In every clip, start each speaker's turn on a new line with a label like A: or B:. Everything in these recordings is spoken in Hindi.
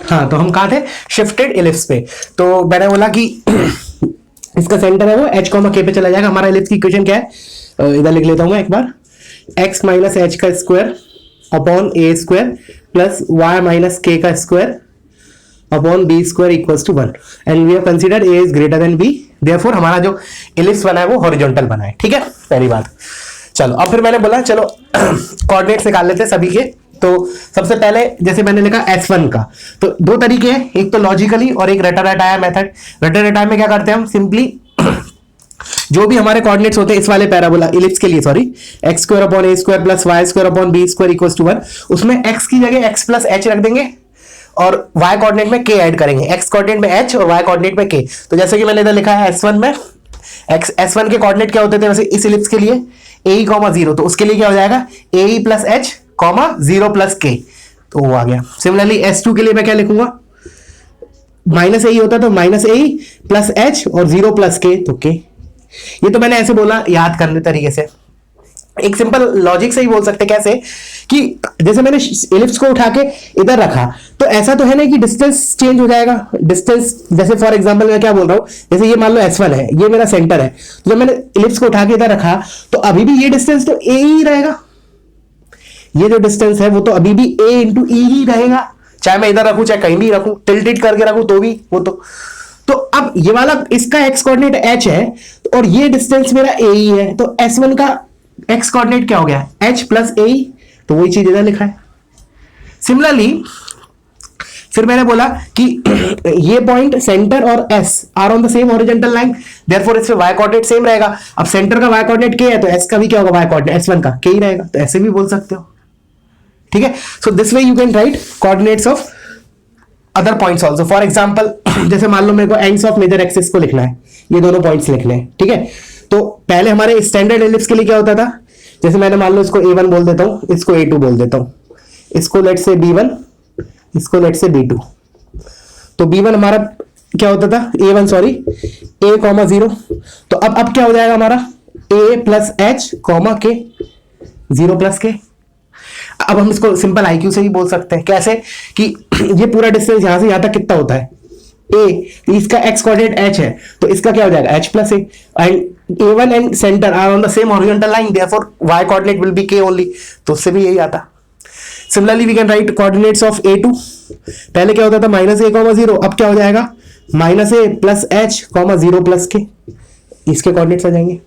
A: हाँ, तो हम कहाँ थे, शिफ्टेड इलिप्स पे। तो मैंने बोला कि इसका सेंटर है वो h कॉमा k पे चला जाएगा। हमारा इलिप्स की इक्वेशन क्या है, इधर लिख लेता हूं मैं एक बार, x माइनस एच का square upon a square plus y minus k का square upon b square equals to 1 and we have considered a is greater than b, therefore हमारा जो इलिप्स बना है वो हॉरिजॉन्टल बना है। ठीक है, पहली बात। चलो अब फिर मैंने बोला चलो कोऑर्डिनेट्स निकाल लेते हैं सभी के। तो सबसे पहले जैसे मैंने लिखा S1 का, तो दो तरीके हैं, एक तो लॉजिकली और एक रटा रटाया मेथड। रटा रटाया में क्या करते हैं हम, सिंपली जो भी हमारे कोऑर्डिनेट्स होते हैं इस वाले पैराबोला इलिप्स के लिए, sorry, x square upon a square plus y square upon b square equals to 1, उसमें x की जगह x प्लस h रख देंगे और y कोऑर्डिनेट में k ऐड करेंगे, x कोऑर्डिनेट में h और y कोऑर्डिनेट में k। तो जैसे कि मैंने इधर लिखा है S1 में S1 के कोऑर्डिनेट क्या होते थे वैसे इस इलिप्स के लिए ए कॉमा 0, तो उसके लिए क्या हो जाएगा ए प्लस एच कॉमा 0 प्लस के, तो वो आ गया। सिमिलरली S2 के लिए मैं क्या लिखूंगा, माइनस ए होता तो माइनस ए प्लस एच और 0 प्लस के, तो के। ये तो मैंने ऐसे बोला याद करने तरीके से, एक सिंपल लॉजिक से ही बोल सकते कैसे कि जैसे मैंने इलिप्स को उठा के इधर रखा तो ऐसा तो है नहीं कि डिस्टेंस चेंज हो जाएगा। डिस्टेंस जैसे फॉर एग्जांपल मैं क्या बोल रहा हूं, जैसे ये मान लो S1 है, ये मेरा सेंटर है, तो जब मैंने इलिप्स को उठा के इधर रखा तो अभी भी ये डिस्टेंस तो ए ही रहेगा, ये जो डिस्टेंस है वो तो अभी भी ए इंटू ई ही रहेगा, चाहे मैं इधर रखूं चाहे कहीं भी रखूं, टिल्टेड करके रखूं तो भी वो तो अब ये वाला इसका एक्स कोऑर्डिनेट h है और ये डिस्टेंस मेरा ए ही है, तो S1 का एक्स कोऑर्डिनेट क्या हो गया, h प्लस ए, तो वही चीज इधर लिखा है। सिमिलरली फिर मैंने बोला कि ये पॉइंट सेंटर और s are on the same horizontal line, therefore इसमें y कोऑर्डिनेट सेम रहेगा। अब सेंटर का y कोऑर्डिनेट k है तो s का भी क्या होगा, y कोऑर्डिनेट S1 का k ही रहेगा, तो ऐसे भी बोल सकते हो। ठीक है, so this way you can write coordinates of other points also. For example जैसे मान लो मेरे को एंड्स ऑफ मेजर एक्सिस को लिखना है, ये दोनों पॉइंट्स लिखने हैं। ठीक है, तो पहले हमारे स्टैंडर्ड एलिप्स के लिए क्या होता था, जैसे मैंने मान लो इसको A1 बोल देता हूं, इसको A2 बोल देता हूं, इसको लेट से B1, इसको लेट से B2। तो B1 हमारा क्या होता था, A1 सॉरी A कॉमा 0, तो अब क्या हो जाएगा हमारा A प्लस एच कॉमा के 0 प्लस के। अब हम इसको सिंपल IQ से ही बोल सकते हैं, कैसे कि ये पूरा डिस्टेंस यहां से यहां तक कितना होता है a, इसका x कोऑर्डिनेट h है तो इसका क्या हो जाएगा h plus a, and A1 and centre are on the same horizontal line, therefore y coordinate will be k only, तो उससे भी यही आता। Similarly we can write coordinates of A2, पहले क्या होता था माइनस ए कॉमा 0, अब क्या हो जाएगा माइनस ए प्लस एच कॉमा 0 प्लस के, इसके कोऑर्डिनेट्स आ जाएंगे।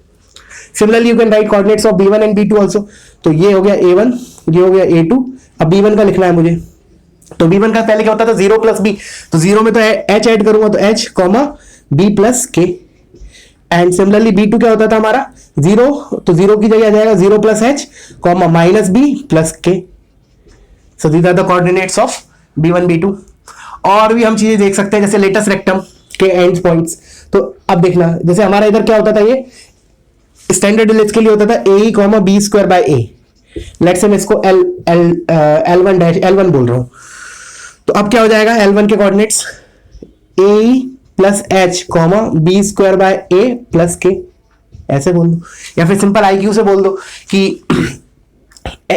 A: Similarly you can write coordinates of B1 and B2 also, तो ये हो गया A1, ये हो गया A2, अब B1 का लिखना है मुझे, तो B1 का पहले क्या होता था 0 प्लस बी, तो 0 में तो h ऐड करूंगा तो h कॉमा b प्लस के, एंड सिमिलरली B2 क्या होता था हमारा 0, तो 0 की जगह आ जाएगा 0 plus h comma minus b plus k. So these are the coordinates of B1 B2। और भी हम चीजें देख सकते हैं जैसे लेटस रेक्टम के एंड पॉइंट्स, तो अब देखना जैसे हमारा इधर क्या होता था, ये स्टैंडर्ड इलिप्स के लिए होता था a comma b square by a, let's say मैं इसको L1 डैश L1 बोल रहा हूं, तो अब क्या हो जाएगा L1 के coordinates a plus h comma b square by a plus k, ऐसे बोल दो, या फिर सिंपल IQ से बोल दो कि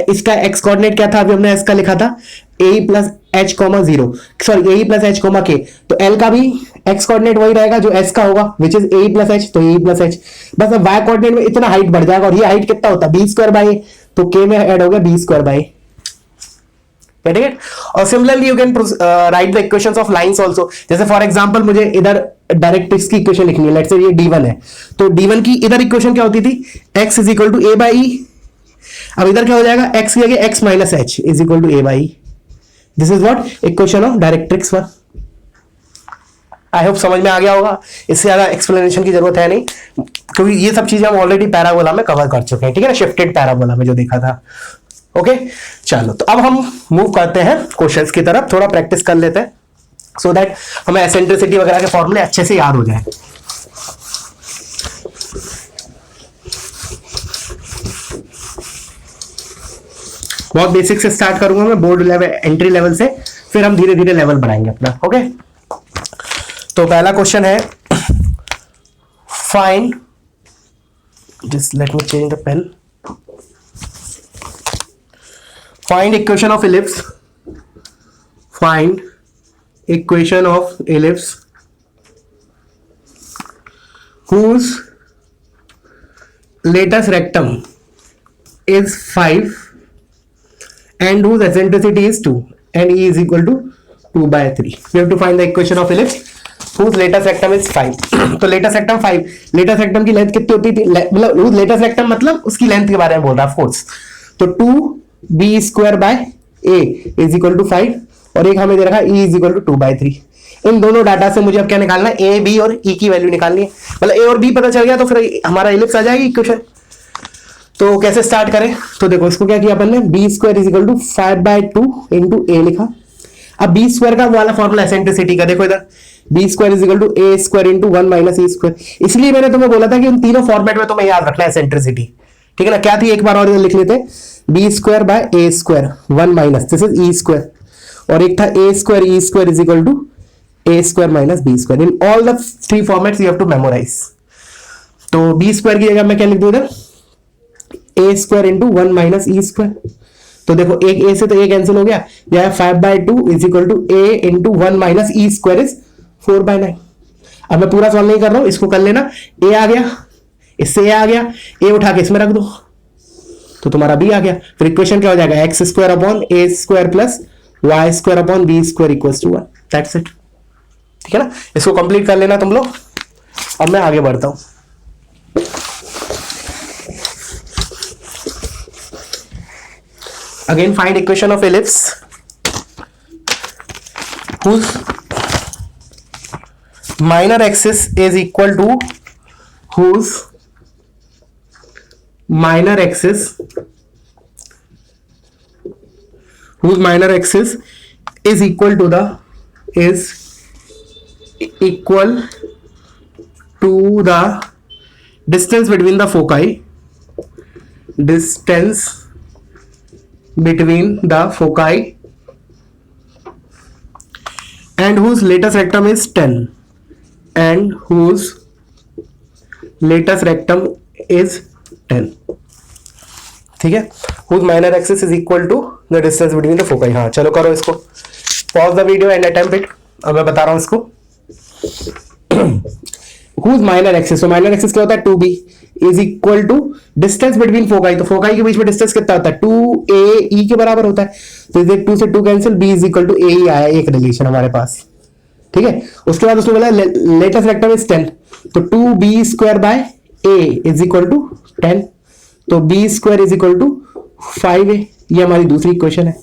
A: इसका x कोऑर्डिनेट क्या था, अभी हमने इसका लिखा था ए प्लस एच कॉमा 0, सॉरी ए प्लस एच कॉमा के, तो L का भी x कोऑर्डिनेट वही रहेगा जो s का होगा which is a plus H, तो ए प्लस एच, बस अब y कोऑर्डिनेट में इतना हाइट बढ़ जाएगा और ये हाइट कितना होता है बी स्क्वायर बाय ए, तो k में ऐड हो गया बी स्क्वायर बाय, ठीक है। और similarly you can write the equations of lines also, जैसे फॉर एग्जांपल मुझे इधर डायरेक्ट्रिक्स की इक्वेशन लिखनी है, लेट्स से ये D1 है, तो D1 की इधर इक्वेशन क्या होती थी x is equal to a by e, अब इधर क्या हो जाएगा x की जगह x minus h is equal to a by e, this is what equation of directrix 1। I hope समझ में आ गया होगा, इससे ज्यादा एक्सप्लेनेशन की जरूरत है नहीं क्योंकि ये सब चीजें हम ऑलरेडी पैराबोला में कवर कर चुके हैं, ठीक है ना, शिफ्टेड पैराबोला में जो देखा था। ओके चलो, तो अब हम मूव करते हैं क्वेश्चंस की तरफ, थोड़ा प्रैक्टिस कर लेते हैं सो दैट हमें एसेंट्रिसिटी वगैरह के फॉर्मूले अच्छे से याद हो जाए। बहुत बेसिक से स्टार्ट करूंगा मैं, बोर्ड लेवल एंट्री लेवल से, फिर हम धीरे धीरे लेवल बढ़ाएंगे अपना। ओके, तो पहला क्वेश्चन है find, just let me change the pen, find equation of ellipse, find equation of ellipse whose latest rectum is 5 and whose eccentricity is 2 and e is equal to 2 by 3. We have to find the equation of ellipse whose latest rectum is 5. तो latest rectum 5, latest rectum की लेंथ कितनी होती थी, मतलब latest rectum मतलब उसकी लेंथ के बारे में बोल रहा है ऑफ कोर्स. तो 2b square by a is equal to 5 और एक हमें दे रखा है e is equal to 2 by 3. इन दोनों डाटा से मुझे अब क्या निकालना है, a b और e की वैल्यू निकालनी है. मतलब a और b पता चल गया तो फिर हमारा एलिप्स आ जाएगी इक्वेशन. तो कैसे स्टार्ट करें, तो देखो इसको क्या किया अपन ने, b square is equal to 5/2 into a लिखा. अब बी स्क्वायर का वाला फॉर्मूला एसेंट्रिसिटी का देखो इधर, b square is equal to a square into 1 minus a square. इसलिए मैंने तुम्हें बोला था कि उन तीनों फॉर्मेट में तुम्हें याद रखना है एसेंट्रिसिटी. ठीक है ना, क्या थी एक बार और लिख लेते, b square by a square 1 minus this is e square, और एक था a square e square is equal to a square minus b square. In all the three formats you have to memorize. तो बी स्क्वायर की जगह मैं क्या लिख दूं इधर, a square into 1 minus e square. तो देखो एक ए से तो ए कैंसिल हो गया, यह 5/2 is equal to a into 1 minus e square is 4/9. अब मैं पूरा सॉल्व नहीं कर रहा हूं, इसको कर लेना. ए आ गया, इससे ए आ गया, ए उठा के इसमें रख दो तो तुम्हारा बी आ गया. फिर इक्वेशन क्या हो जाएगा, x square upon a square plus y square upon b square equals to 1. That's it. ठीक है ना, इसको कंप्लीट कर लेना तुम लोग. अब मैं आगे बढ़ता हूं. Again find equation of ellipse whose minor axis is equal to whose minor axis is equal to the distance between the foci and whose latest rectum is 10 and whose latest rectum is 10. ठीक है, whose minor axis is equal to the distance between the foci. हाँ चलो करो इसको, pause the video and attempt it. अब मैं बता रहा हूं इसको. whose minor axis, so minor axis क्या होता है, 2b is equal to distance between foci. तो foci के बीच में डिस्टेंस कितना होता है, 2ae के बराबर होता है. तो इसे 2 से 2 cancel, b is equal to ae आया, एक रिलेशन हमारे पास. ठीक है, उसके बाद उसने बोला लेटेस्ट रेक्टम इज 10, तो 2b square by a is equal to 10. तो b square is equal to 5a. ये हमारी दूसरी इक्वेशन है.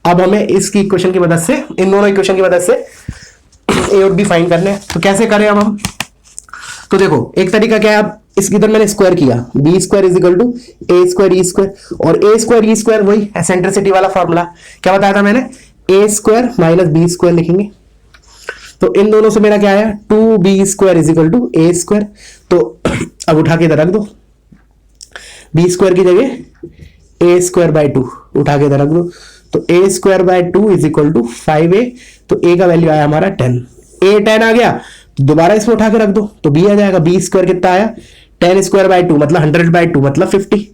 A: अब हमें इसकी इक्वेशन की मदद से, इन दोनों इक्वेशन की मदद से a और b फाइंड करने हैं. तो कैसे करें अब हम, तो देखो एक तरीका क्या है, अब इसकी इधर मैंने स्क्वायर किया, b square is equal to a square e square, और ए स्क्वायर ई स्क्वायर वही एसेंट्रिसिटी वाला फॉर्मूला. क्या बताया था मैंने, a square minus b square लिखेंगे. तो इन दोनों से मेरा क्या आया, 2b square is equal to a square. तो अब उठा के इधर रख दो, बी स्क्वायर की जगह ए स्क्वायर बाय 2 उठा के इधर रख दो. तो a square by 2 is equal to 5a. तो a का वैल्यू आया हमारा 10. a 10 आ गया, दोबारा इसमें उठा के रख दो तो b आ जाएगा. b स्क्वायर कितना आया, 10 स्क्वायर बाय 2 मतलब 100/2 मतलब 50.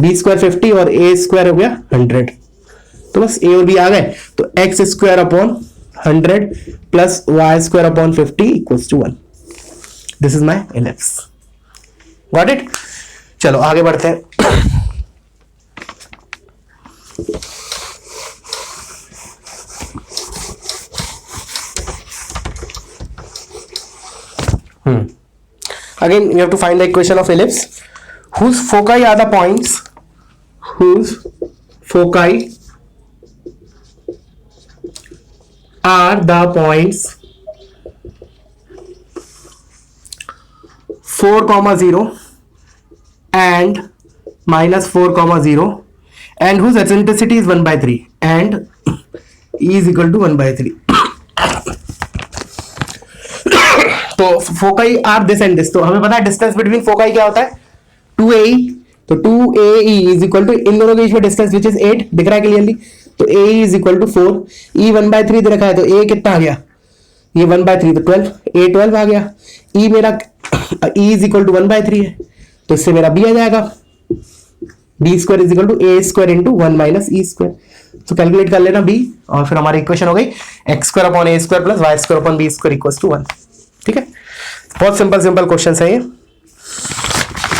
A: b स्क्वायर 50 और a स्क्वायर हो गया 100. तो बस a और b आ गए. तो x square upon 100 plus y square upon 50 equals to 1. This is my ellipse. Got it. चलो आगे बढ़ते हैं. Again you have to find the equation of ellipse whose foci are the points whose foci are the points 4,0 and -4,0 and whose eccentricity is 1/3 and e is equal to 1/3. तो foci are this and this. तो हमें पता है डिस्टेंस बिटवीन फोकाई क्या होता है, 2ae. तो 2ae इज इक्वल टू, इन दोनों के बीच में डिस्टेंस विच इज 8 दिख रहा है क्लियरली. तो ae is equal to 4, e 1/3 दे रखा है. तो a कितना आ गया, ये 1/3 तो 12, a 12 आ गया. e मेरा e इज इक्वल टू 1/3 है, तो इससे मेरा b आ जाएगा. b square is equal to a square into 1 minus e square. तो कैलकुलेट कर लेना b, और फिर हमारी इक्वेशन हो गई x square upon a square plus y square upon b square equals to 1। ठीक है, बहुत सिंपल सिंपल क्वेश्चन है ये।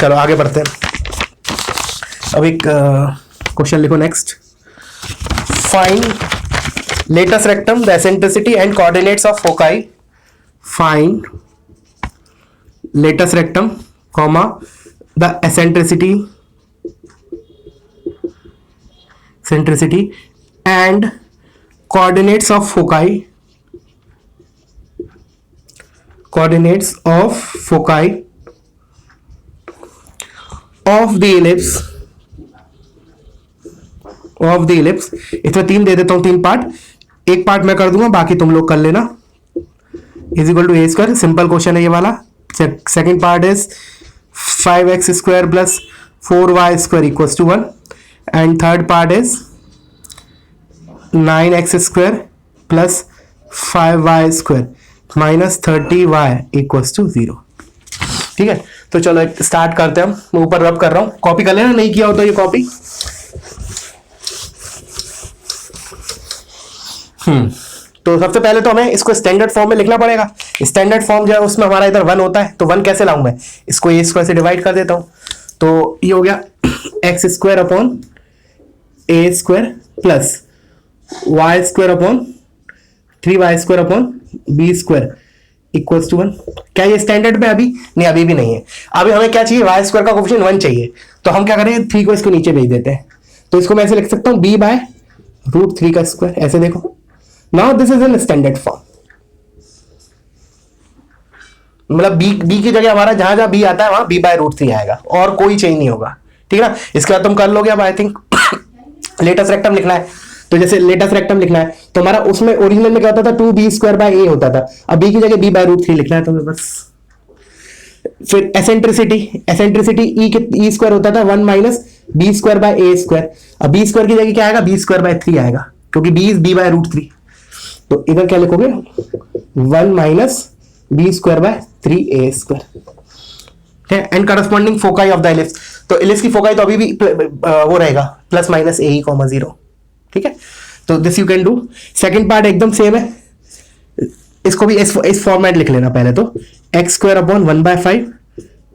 A: चलो आगे बढ़ते हैं। अब एक क्वेश्चन लिखो next. Find latus rectum the eccentricity and coordinates of foci. Find latus rectum comma the eccentricity and coordinates of foci of the ellipse इसमें 3 दे देता हूं, 3 पार्ट, एक पार्ट मैं कर दूंगा, बाकी तुम लोग कर लेना। Is equal to a square, simple question है ये वाला। Second part is 5x square plus 4y square equals to 1 and third part is 9x square plus 5y square minus 30y equals to 0। ठीक है, तो चलो एक स्टार्ट करते हैं। हम, मैं ऊपर रब कर रहा हूं, कॉपी कर लेना, नहीं किया हो तो ये कॉपी। तो सबसे पहले तो हमें इसको स्टैंडर्ड फॉर्म में लिखना पड़ेगा। स्टैंडर्ड फॉर्म जो है उसमें हमारा इधर 1 होता है, तो 1 कैसे लाऊं मैं, इसको ए स्क्वायर से डिवाइड कर देता हूं। तो ये हो गया x square upon a square plus y square upon 3y square upon b square equals to 1। क्या ये स्टैंडर्ड पे अभी नहीं, अभी भी नहीं है। अभी हमें क्या चाहिए, वाई स्क्वायर का कोफिशिएंट 1 चाहिए। तो हम क्या करेंगे, 3 को इसको नीचे भेज देते हैं। तो इसको मैं ऐसे लिख सकता हूं b बाय रूट 3 का स्क्वायर, ऐसे देखो। Now this is an standard form, मतलब b की जगह हमारा जहां जहां b आता है वहां b बाय रूट 3 आएगा, और कोई चेंज नहीं होगा। ठीक है ना, इसके बाद तुम कर लोगे। अब आई थिंक लेटस रेक्टम लिखना है, तो जैसे लेटस रेक्टम लिखना है तो हमारा उसमें ओरिजिनल में क्या होता था, 2b स्क्वायर बाय ए होता था। अब b की जगह b बाय रूट 3 लिखना है तो बस। फिर एसेंट्रिसिटी ई स्क्वायर होता था 1 minus b square by a square. अब बी स्क्वायर की जगह क्या आएगा, बी स्क्वायर बाय 3 आएगा, क्योंकि b is b by root 3। तो इधर क्या लिखोगे, 1 minus b square by 3a square. And corresponding foci of the ellipse, तो इलिप्स की फोकाई तो अभी भी वो रहेगा प्लस माइनस ए कॉमा 0। ठीक है, तो this you can do. Second part एकदम सेम है, इसको भी इस फॉर्मेट लिख लेना पहले तो। X square upon 1/5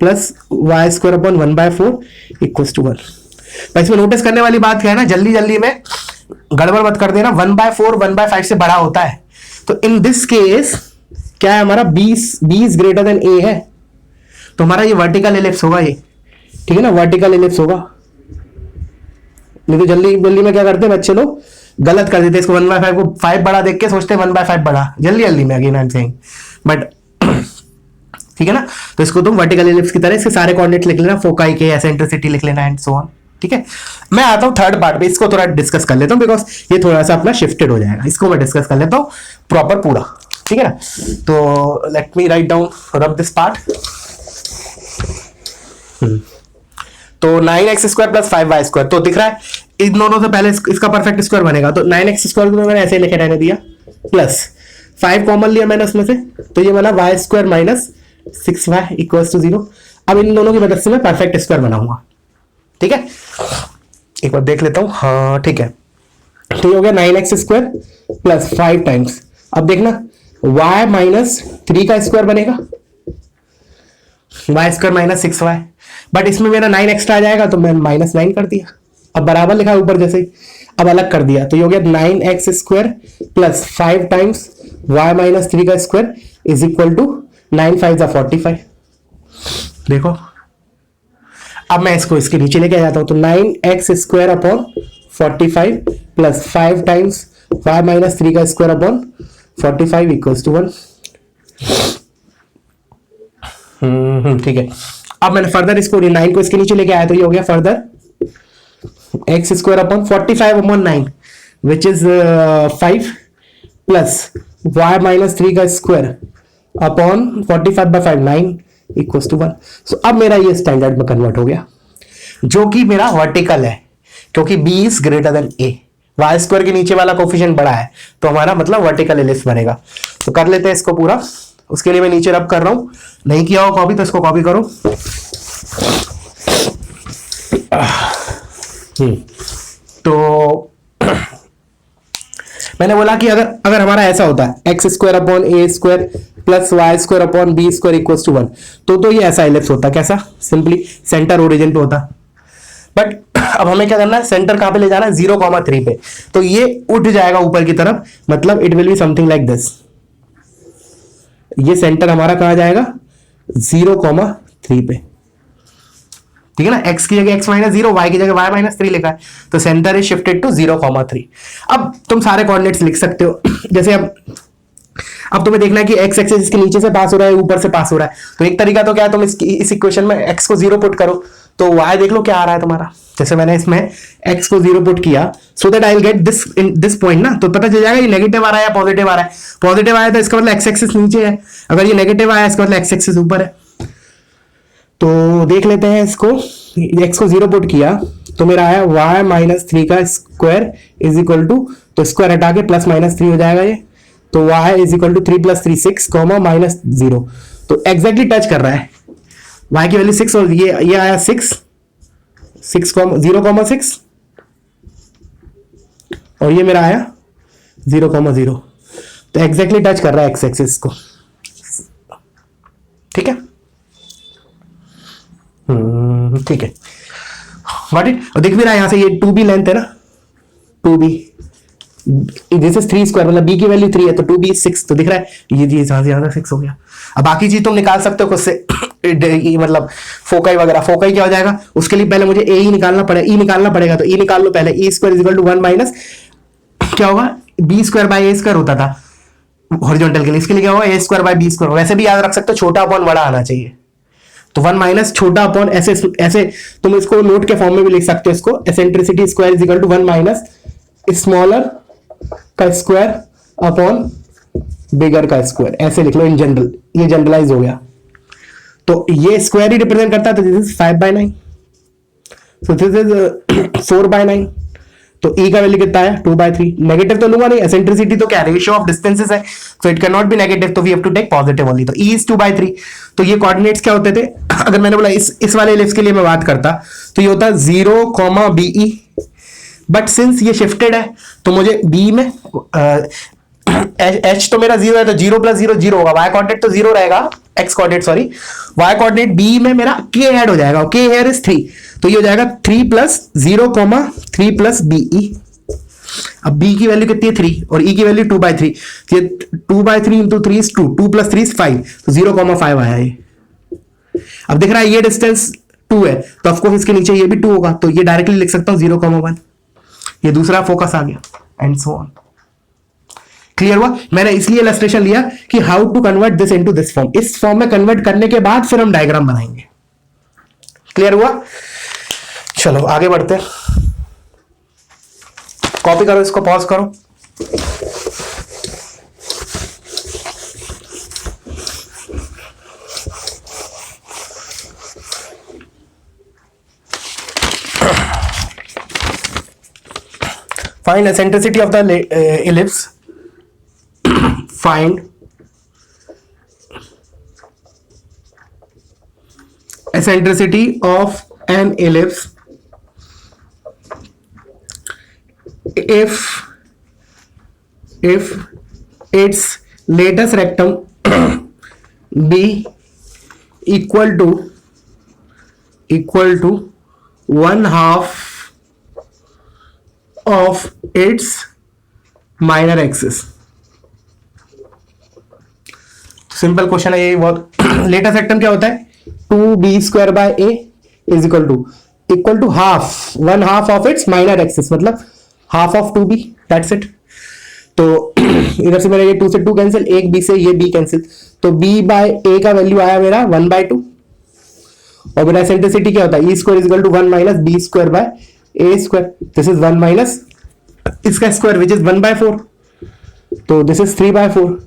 A: plus y square upon 1/4 equals to 1। इसमें नोटिस करने वाली बात क्या है ना, जल्दी जल्दी में गड़बड़ मत कर देना। 1/4 1/5 से बड़ा होता है, तो इन दिस केस क्या है हमारा, b is greater then a है, तो हमारा ये वर्टिकल एलिप्स होगा ये। ठीक है ना, वर्टिकल एलिप्स होगा। नहीं तो जल्दी जल्दी में क्या करते हैं बच्चे लोग, गलत कर देते हैं इसको। 1/5 को 5 बड़ा देख के सोचते हैं 1/5 बड़ा, जल्दी जल्दी में, again I am saying but ठीक है ना। तो इसको तुम वर्टिकल एलिप्स की तरह इसके सारे कोऑर्डिनेट्स लिख लेना, फोकाई के, एसेंट्रिसिटी लिख लेना एंड सो ऑन। ठीक है, मैं आता हूं थर्ड पार्ट पे, इसको थोड़ा डिस्कस कर लेता हूं बिकॉज ये थोड़ा सा अपना शिफ्टेड हो जाएगा। इसको मैं डिस्कस कर लेता हूं प्रॉपर पूरा। ठीक है ना, तो let me write down rub this part. तो 9x square plus 5y square, तो दिख रहा है इन दोनों से पहले इसका परफेक्ट स्क्वायर बनेगा। तो 9x स्क्वायर को मैंने ऐसे लिखे रहने दिया, प्लस 5 कॉमन लिया मैंने उसमें से, तो ये बना y square minus 6y equals to 0। अब इन दोनों की मदद से मैं परफेक्ट स्क्वायर बनाऊंगा। ठीक है, एक बार देख लेता हूं। हाँ ठीक है, तो ये हो गया 9x स्क्वायर प्लस 5 टाइम्स, अब देखना y माइनस 3 का स्क्वायर बनेगा, y square minus 6y, but इसमें मेरा 9 एक्स्ट्रा आ जाएगा तो मैं -9 कर दिया। अब बराबर लिखा ऊपर जैसे ही, अब अलग कर दिया, तो ये हो गया 9x square plus 5 times y minus 3 का स्क्वायर इज इक्वल टू 9 5 जा 45। देखो अब मैं इसको इसके नीचे लेके आ जाता हूं, तो 9x square upon 45 plus 5 times y minus 3 का स्क्वायर अपॉन 45 इक्वल्स टू 1। ठीक है, अब मैंने फर्दर इसको 9 को इसके नीचे लेके आया, तो ये हो गया further x square upon 45 upon 9 which is 5 plus y minus 3 का स्क्वायर अपॉन 45/5 9 इक्वल्स टू 1। सो अब मेरा ये स्टैंडर्ड में कन्वर्ट हो गया, जो कि मेरा वर्टिकल है, क्योंकि b is greater then a। y square के नीचे वाला कोफिशिएंट बड़ा है, तो हमारा मतलब वर्टिकल एलिप्स बनेगा। तो कर लेते हैं इसको पूरा। उसके लिए मैं नीचे रब कर रहा हूं, नहीं किया हो कॉपी तो इसको कॉपी करो। तो मैंने बोला कि अगर अगर हमारा ऐसा होता है x square upon a square plus y square upon b square equal to 1, तो ये ऐसा इलिप्स होता, कैसा, सिंपली सेंटर ओरिजिन पे होता। बट अब हमें क्या करना है, सेंटर कहां पे ले जाना है, 0,3 पे, तो ये उठ जाएगा ऊपर की तरफ, मतलब it will be something like this. ये सेंटर हमारा कहां जाएगा, 0,3 पे, ठीक है ना। x की जगह x माइनस 0, y की जगह y माइनस 3 लिखा है, तो सेंटर इज शिफ्टेड टू 0,3। अब तुम सारे कोऑर्डिनेट्स लिख सकते हो। जैसे अब तुम्हें देखना है कि x एक्सिस इसके नीचे से पास हो रहा है, ऊपर से पास हो रहा है, तो एक तरीका तो क्या है, तुम इस इक्वेशन में x को 0 पुट करो, तो y देख लो क्या आ रहा है तुम्हारा। जैसे मैंने इसमें x को 0 पुट किया, so that I will get this in this point ना, तो पता चल जाएगा ये नेगेटिव आ रहा है या पॉजिटिव आ रहा है। पॉजिटिव आया तो इसका मतलब x एक्सिस नीचे है, अगर ये नेगेटिव आया इसका मतलब x एक्सिस ऊपर है। तो देख लेते हैं इसको, x को 0 पुट किया तो मेरा आया y माइनस 3 का स्क्वायर इज इक्वल टू, तो स्क्वायर हटा के प्लस माइनस 3 हो जाएगा ये, तो y is equal to 3 plus 3 6 comma minus 0, तो एग्जैक्टली टच कर रहा है। y की वैल्यू 6 और ये आया 6 0,6 और ये मेरा आया 0,0, तो एग्जैक्टली टच कर रहा है x एक्सिस को, ठीक है। ठीक है, गॉट इट। और दिख भी रहा है यहां से, ये 2b लेंथ है ना, 2b दिस इज 3 स्क्वायर, मतलब b की वैल्यू 3 है, तो 2b 6, तो दिख रहा है ये ज्यादा 6 हो गया। अब बाकी चीज तुम निकाल सकते हो खुद से, मतलब फोकाई वगैरह। फोकाई क्या हो जाएगा, उसके लिए पहले मुझे ए ही निकालना पड़ेगा, ई निकालना पड़ेगा, तो ई निकाल लो पहले। E square equal to 1 minus क्या होगा, b square by a square होता था हॉरिजॉन्टल के लिए, इसके लिए क्या होगा, a square by b square. वैसे भी याद रख सकते हो, छोटा अपॉन बड़ा आना चाहिए, तो 1 माइनस छोटा अपॉन, ऐसे तुम इसको नोट के फॉर्म में भी लिख सकते हो इसको, eccentricity square is equal to 1 minus smaller का स्क्वायर अपॉन बिगर का स्क्वायर, ऐसे लिख लो इन जनरल, ये जनरलाइज हो गया। तो ये स्क्वायर ही रिप्रेजेंट करता है, तो this is 5/9, so this is 4/9, तो e का वैल्यू कितना है, 2/3। नेगेटिव तो लूंगा नहीं, एसेंट्रिसिटी तो क्या, रेशियो ऑफ डिस्टेंसेस है, so it can not be negative, तो we have to take positive only, तो e इज 2/3। तो ये कोऑर्डिनेट्स क्या होते थे, अगर मैंने बोला इस वाले इलिप्स के लिए मैं बात करता, तो ये होता 0,be, बट सिंस ये शिफ्टेड है तो मुझे b में h तो मेरा 0 है, तो 0 प्लस 0 0 होगा, y कोऑर्डिनेट तो 0 रहेगा, x coordinate sorry, y coordinate b में मेरा k ऐड हो जाएगा, k here is 3, तो ये हो जाएगा 3 प्लस 0,3 प्लस be। अब b की वैल्यू कितनी है 3 और e की वैल्यू 2/3, ये 2/3 इंटू 3 इज 2, 2 प्लस 3 इज 5, तो 0,5 आया ये। अब दिख रहा है ये डिस्टेंस 2 है, तो ऑफकोर्स इसके नीचे ये भी 2 होगा, तो ये डायरेक्टली लिख सकता हूं 0,1, ये दूसरा फोकस आ गया, एंड सो ऑन। क्लियर हुआ। मैंने इसलिए इलस्ट्रेशन लिया कि how to convert this into this form, इस फॉर्म में कन्वर्ट करने के बाद फिर हम डायग्राम बनाएंगे। क्लियर हुआ, चलो आगे बढ़ते हैं। कॉपी करो इसको, पॉज करो। Find eccentricity of the ellipse. Find eccentricity of an ellipse if its latest rectum be equal to 1/2 of its minor axis। Simple question है ये बहुत। लेटेस्ट रेक्टम क्या होता है, 2b square by a is equal to half 1/2 of its minor axis, मतलब half of 2b, that's it. तो इधर से मेरा ये 2 से 2 कैंसिल, एक b से ये b कैंसिल, तो b बाय a का वैल्यू आया मेरा 1/2, और मेरा एसेंट्रिसिटी क्या होता है, e square is equal to 1 minus b square by a square, this is 1 minus इसका स्क्वायर विच इज 1/4, तो दिस इज 3/4,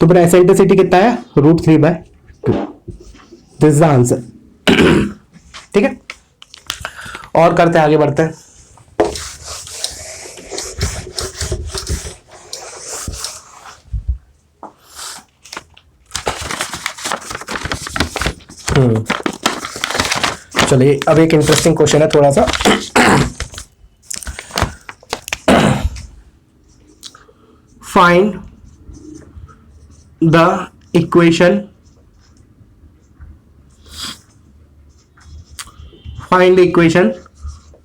A: तो मेरा एसेंट्रिसिटी कितना है, √3/2, दिस इज द आंसर। ठीक है, और करते हैं, आगे बढ़ते हैं। चलिए अब एक इंटरेस्टिंग क्वेश्चन है थोड़ा सा। find the equation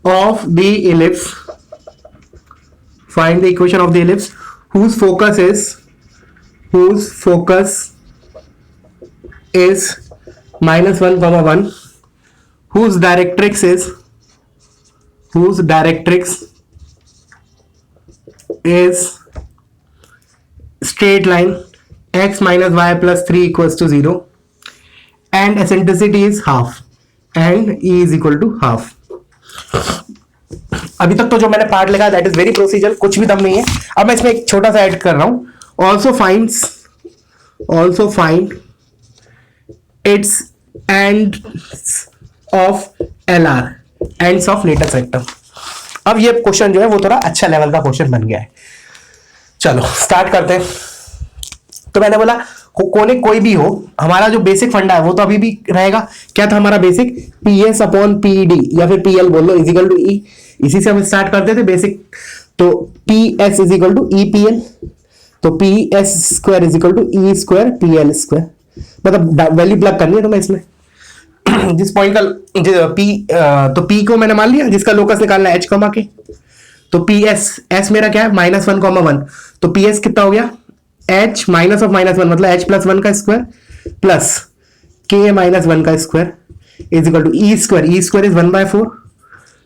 A: of the ellipse whose focus is -1, whose directrix is straight line x minus y plus 3 equals to 0 and eccentricity is half and e is equal to half. अभी तक तो जो मैंने पार्ट लिखा दैट इज वेरी प्रोसीजर, कुछ भी दम नहीं है. अब मैं इसमें एक छोटा सा ऐड कर रहा हूं. Also find its ends of LR, ends of latest sector. अब ये क्वेश्चन जो है वो थोड़ा अच्छा लेवल का क्वेश्चन बन गया है. चलो स्टार्ट करते हैं. तो मैंने बोला कोनिक कोई भी हो, हमारा जो बेसिक फंडा है वो तो अभी भी रहेगा. क्या था हमारा बेसिक? PS अपॉन PED या फिर PL बोल लो इजिकल टू E. इसी से हम स्टार्ट करते थे बेसिक. तो PS is equal to EPL, तो PS square is equal to E square PL square. मतलब वैल्यू प्लग करनी है तो मैं इसमें जिस पॉइंट का तो P को मैंने मान लिया जिसका लोकस निकालना है H कॉमा के. तो S मेरा क्या है? -1, तो PS कितना हो गया? H माइनस ऑफ -1 मतलब H प्लस 1 का स्क्वायर प्लस K -1 का square is equal to E square is 1/4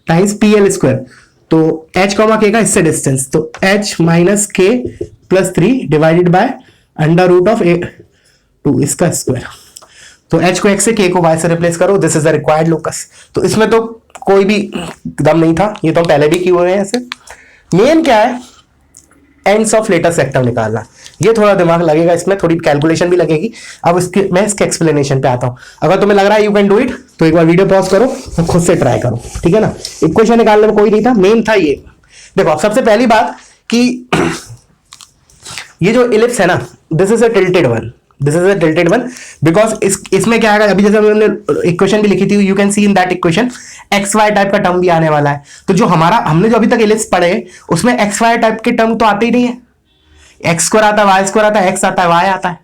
A: times PL square. तो H कॉमा K का इससे डिस्टेंस, तो H minus K plus 3 divided by √2 इसका स्क्वायर. तो H को X से, K को Y से रिप्लेस करो. This is the required locus. तो इसमें तो कोई भी दम नहीं था, ये तो हम पहले भी किए हुए हैं. ऐसे मेन क्या है? एंड्स ऑफ लेटेस्ट सेक्टर निकालना. ये थोड़ा दिमाग लगेगा, इसमें थोड़ी कैलकुलेशन भी लगेगी. अब मैं इसके एक्सप्लेनेशन पे आता हूं. अगर तुम्हें लग रहा है यू कैन डू इट तो एक बार वीडियो पॉज करो और खुद से ट्राई करो, ठीक है ना. इक्वेशन निकालने में कोई नहीं था, मेन था ये. देखो सबसे पहली बात कि ये जो इलिप्स है ना, this is a tilted one because इसमें क्या है, अभी जैसे हमने इक्वेशन भी लिखी थी, you can see in that equation XY type का टर्म भी आने वाला है. तो जो हमने जो अभी तक इलिप्स पढ़े उसमें XY टाइप के टर्म तो आते ही नहीं है. X स्क्वायर आता है, Y स्क्वायर आता है, X आता है, Y आता है.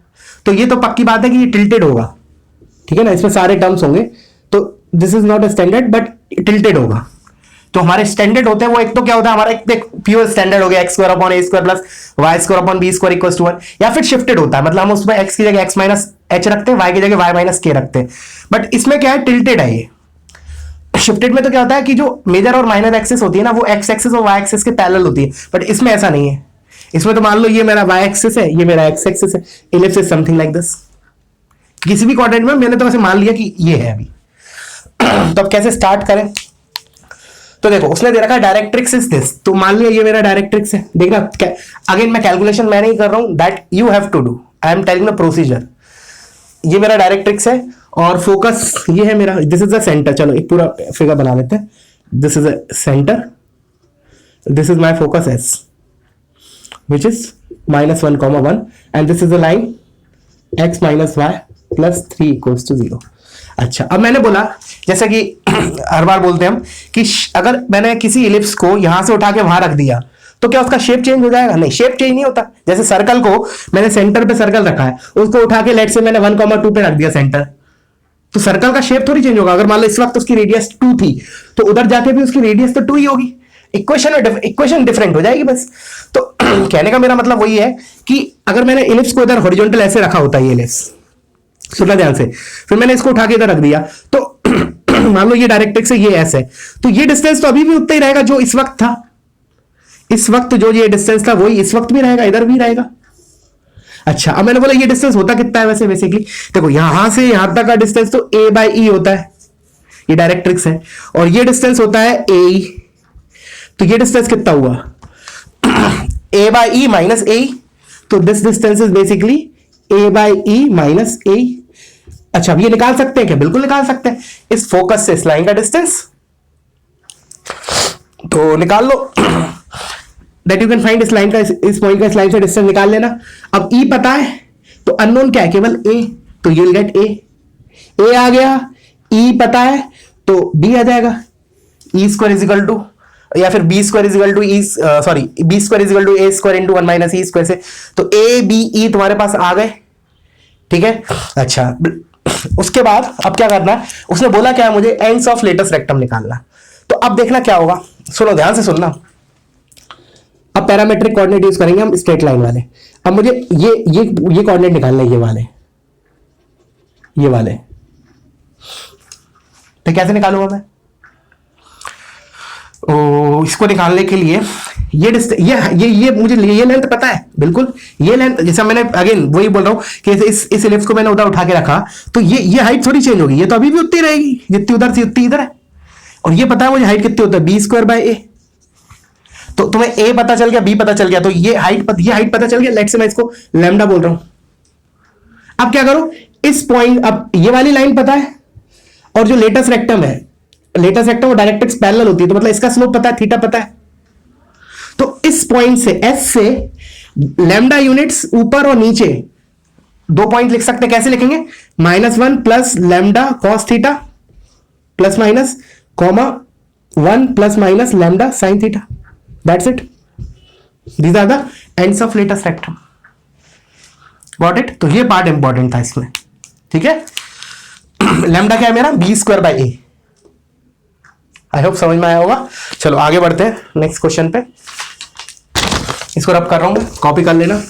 A: तो ये तो पक्की बात है कि ये टिल्टेड होगा, ठीक है ना. इसमें सारे टर्म्स होंगे. तो this is not a standard but tilted होगा. तो हमारे स्टैंडर्ड होते हैं वो, एक तो क्या होता है हमारा, एक प्योर स्टैंडर्ड हो गया x square upon a square plus y square upon b square equals to 1, या फिर शिफ्टेड होता है, मतलब हम उसमें x की जगह x माइनस h रखते हैं, y की जगह y माइनस k रखते हैं. बट इसमें क्या है? टिल्टेड है ये. शिफ्टेड में तो क्या होता है कि जो मेजर और माइनर एक्सिस होती है ना, वो x एक्सिस और y एक्सिस के पैरेलल होती है. बट इसमें ऐसा नहीं है. इसमें तो मान लो ये मेरा y एक्सिस है, ये मेरा x एक्सिस है. Ellipse is something like this. किसी भी क्वाड्रेंट में मैंने तो ऐसे मान लिया कि ये है अभी. तो अब कैसे स्टार्ट करें? तो देखो उसने दे रखा है डायरेक्ट्रिक्स इज दिस. तो मान लिया ये मेरा डायरेक्ट्रिक्स है. देखना अगेन मैं कैलकुलेशन मैं नहीं कर रहा हूं, that you have to do. I am telling the procedure. ये मेरा डायरेक्ट्रिक्स है और फोकस ये है मेरा. This is the centre. चलो एक पूरा फिगर बना लेते हैं. This is a centre, this is my focus S which is -1, and this is the line x minus y plus 3 equals to 0. अच्छा, अब मैंने बोला जैसा कि हर बार बोलते हैं हम कि अगर मैंने किसी इलिप्स को यहां से उठा के वहां रख दिया तो क्या उसका शेप चेंज हो जाएगा? नहीं, शेप चेंज नहीं होता. जैसे सर्कल को मैंने सेंटर पे सर्कल रखा है, उसको उठा के लेट से मैंने 1,2 पे रख दिया सेंटर, तो सर्कल का शेप थोड़ी चेंज होगा. अगर मान लो इस वक्त उसकी रेडियस 2 थी तो उधर जाके भी उसकी रेडियस तो 2 ही होगी. इक्वेशन डिफरेंट हो जाएगी बस. तो कहने का मेरा मतलब वही है कि अगर मैंने इलिप्स को इधर हॉरिजॉन्टल ऐसे रखा होता है, ये इलिप्स सुनना ध्यान से, फिर मैंने इसको उठा के इधर रख दिया, तो मान लो ये डायरेक्ट्रिक्स है, ये एस है, तो ये डिस्टेंस तो अभी भी उतना ही रहेगा जो इस वक्त था. इस वक्त जो ये डिस्टेंस था वही इस वक्त भी रहेगा, इधर भी रहेगा. अच्छा, अब मैंने बोला ये डिस्टेंस होता कितना है वैसे बेसिकली. देखो यहां से यहां तक का डिस्टेंस तो A/E होता है, ये डायरेक्ट्रिक्स है, और ये डिस्टेंस होता है AE. तो ये डिस्टेंस कितना हुआ? A/E minus AE. तो this distance is basically A/E minus AE. अच्छा, अब ये निकाल सकते हैं क्या? बिल्कुल निकाल सकते हैं. इस फोकस से इस लाइन का डिस्टेंस तो निकाल लो. दैट यू कैन फाइंड इस लाइन का, इस पॉइंट का इस लाइन से डिस्टेंस निकाल लेना. अब E पता है तो अननोन क्या है? केवल A. तो यू विल गेट A आ गया. E पता है तो B आ जाएगा. E square is equal to या फिर b square is equal to e, sorry b square is equal to a square into 1 minus e square से, तो ए बी ई तुम्हारे पास आ गए, ठीक है। अच्छा, उसके बाद अब क्या करना है, उसने बोला क्या है, मुझे एंड्स ऑफ लेटेस्ट रेक्टम निकालना। तो अब देखना क्या होगा, सुनो ध्यान से सुनना। अब पैरामेट्रिक कोऑर्डिनेट यूज करेंगे हम स्ट्रेट लाइन वाले। अब मुझे ये कोऑर्डिनेट निकालना है, ये वाले तो कैसे निकालूंगा मैं? इसको निकालने के लिए ये मुझे ये लेंथ पता है बिल्कुल, ये लेंथ जैसा मैंने अगेन वही बोल रहा हूं कि इस इलिप्स को मैंने उधर उठा के रखा, तो ये हाइट थोड़ी चेंज होगी, ये तो अभी भी उतनी रहेगी जितनी उधर थी उतनी इधर है। और ये पता है मुझे हाइट कितनी होता है, बी स्क्वायर बाय ए। तो तुम्हें ए पता चल गया, बी पता चल गया, तो ये हाइट पता चल गया। लेट से मैं इसको लैम्डा बोल रहा हूं। अब क्या करूं, इस पॉइंट, अब ये वाली लाइन पता है और जो लेटेस्ट रेक्टम है, लेटेस्ट रेक्टम डायरेक्ट्रिक्स पैरेलल होती है, तो मतलब इसका स्लोप पता है, थीटा पता है। तो इस पॉइंट से एस से लैम्डा यूनिट्स ऊपर और नीचे 2 पॉइंट लिख सकते हैं। कैसे लिखेंगे, -1 plus lambda cos theta plus minus comma 1 plus minus lambda sine theta, that's it. These are the ends of latus rectum, got it. तो ये पार्ट इंपॉर्टेंट था इसमें, ठीक है। लैम्डा क्या है मेरा, b square by a. I hope समझ में आया होगा। चलो आगे बढ़ते हैं नेक्स्ट क्वेश्चन पे। इसको रब कर रहा हूं, कॉपी कर लेना।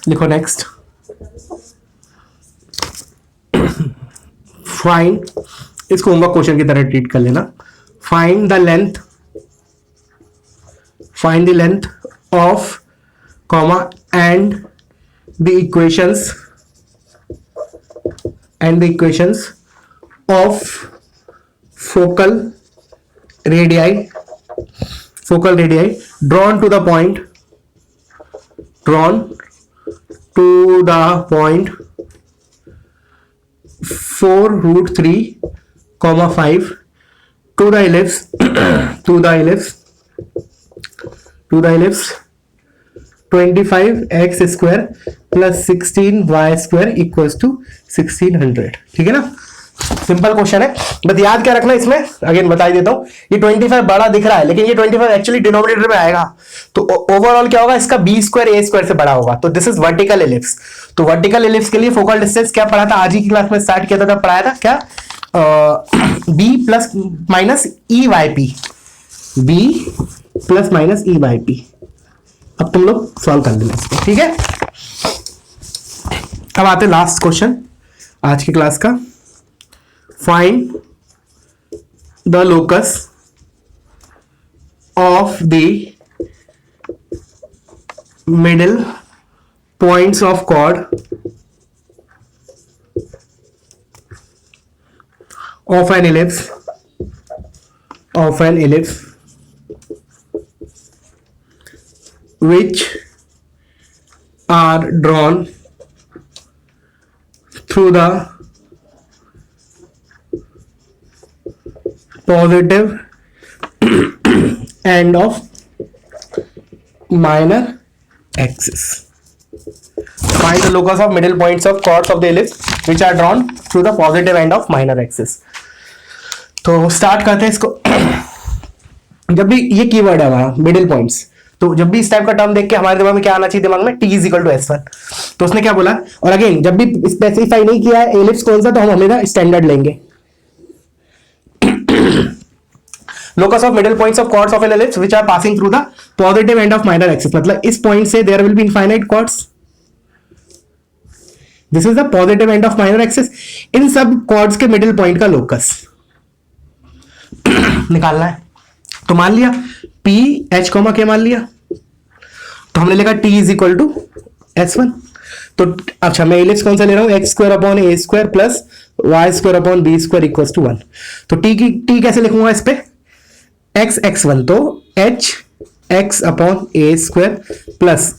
A: लिखो नेक्स्ट, फाइंड, इसको होमवर्क क्वेश्चन की तरह ट्रीट कर लेना। Find the length of comma and the equations of focal radii drawn to the point 4√3, 5 to the ellipse 25x square plus 16y square equals to 1600, ठीक है ना। सिंपल क्वेश्चन है, बस याद क्या रखना इसमें, अगेन बता ही देता हूं। ये 25 बड़ा दिख रहा है, लेकिन ये 25 एक्चुअली डिनोमिनेटर में आएगा, तो ओवरऑल क्या होगा, इसका बी स्क्वायर ए स्क्वायर से बड़ा होगा। तो दिस इज वर्टिकल एलिप्स। तो वर्टिकल एलिप्स के लिए फोकल डिस्टेंस क्या पढ़ा था, आज ही की क्लास में स्टार्ट किया था, तब पढ़ाया था क्या, b plus minus e y p, b plus minus e y p. अब तुम लोग सॉल्व कर लेना इसको, ठीक है। अब आते लास्ट क्वेश्चन आज की क्लास का। Find the locus of the middle points of chord of an ellipse which are drawn through the positive end of minor axis. Find the locus of middle points of chords of the ellipse which are drawn through the positive end of minor axis. तो स्टार्ट करते हैं इसको। जब भी ये कीवर्ड है हमारा मिडिल पॉइंट्स, तो जब भी इस टाइप का टर्म देख के हमारे दिमाग में क्या आना चाहिए, दिमाग में t is equal to s1। तो उसने क्या बोला, और अगेन जब भी स्पेसिफाई नहीं किया है एलिप्स कौन सा, तो हम हमेशा स्टैंडर्ड लेंगे। Locus of middle points of chords of an ellipse which are passing through the positive end of minor axis, मतलब इस पॉइंट से there will be infinite chords, this is the positive end of minor axis. इन सब chords के मिडिल पॉइंट का लोकस निकालना है। तो मान लिया P H कॉमा के मान लिया, तो हमने लिखा T is equal to S1। तो अच्छा मैं एलिप्स कौन सा ले रहा हूं, x square upon a square plus y square upon b square equal to 1। तो T कैसे लिखूंगा इस पे, एक्स x1, तो h x upon a square plus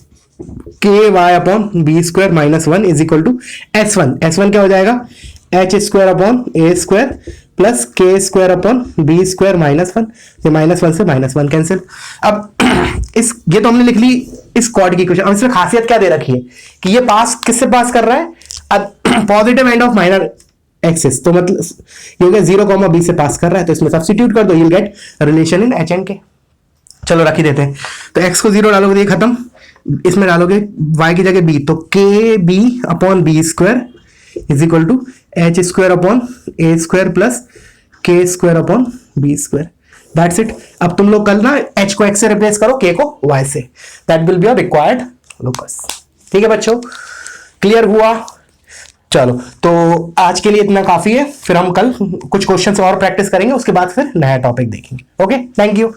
A: k y upon b square minus 1 is equal to S1। S1 क्या हो जाएगा, h square upon a square plus k square upon b square -1, ये -1 से -1 कैंसिल। अब ये तो हमने लिख ली इस कॉर्ड की इक्वेशन। अब इसमें खासियत क्या दे रखी है कि ये पास किससे पास कर रहा है, positive end of minor axis, तो मतलब ये हो गया 0, b से पास कर रहा है, तो इसमें सब्स्टिट्यूट कर दो, you will gate relation in H and के। चलो रख ही देते हैं, तो x को 0 डालोगे ये खत्म, इसमें डालोगे y की जगह b, तो k b upon b square is equal to h square upon a square plus k square upon b square, that's it. अब तुम लोग कल ना h को x से रिप्लेस करो, k को y से, that will be your required locus. ठीक है बच्चों, क्लियर हुआ? चलो तो आज के लिए इतना काफी है, फिर हम कल कुछ क्वेश्चन और प्रैक्टिस करेंगे, उसके बाद फिर नया टॉपिक देखेंगे। Okay, thank you.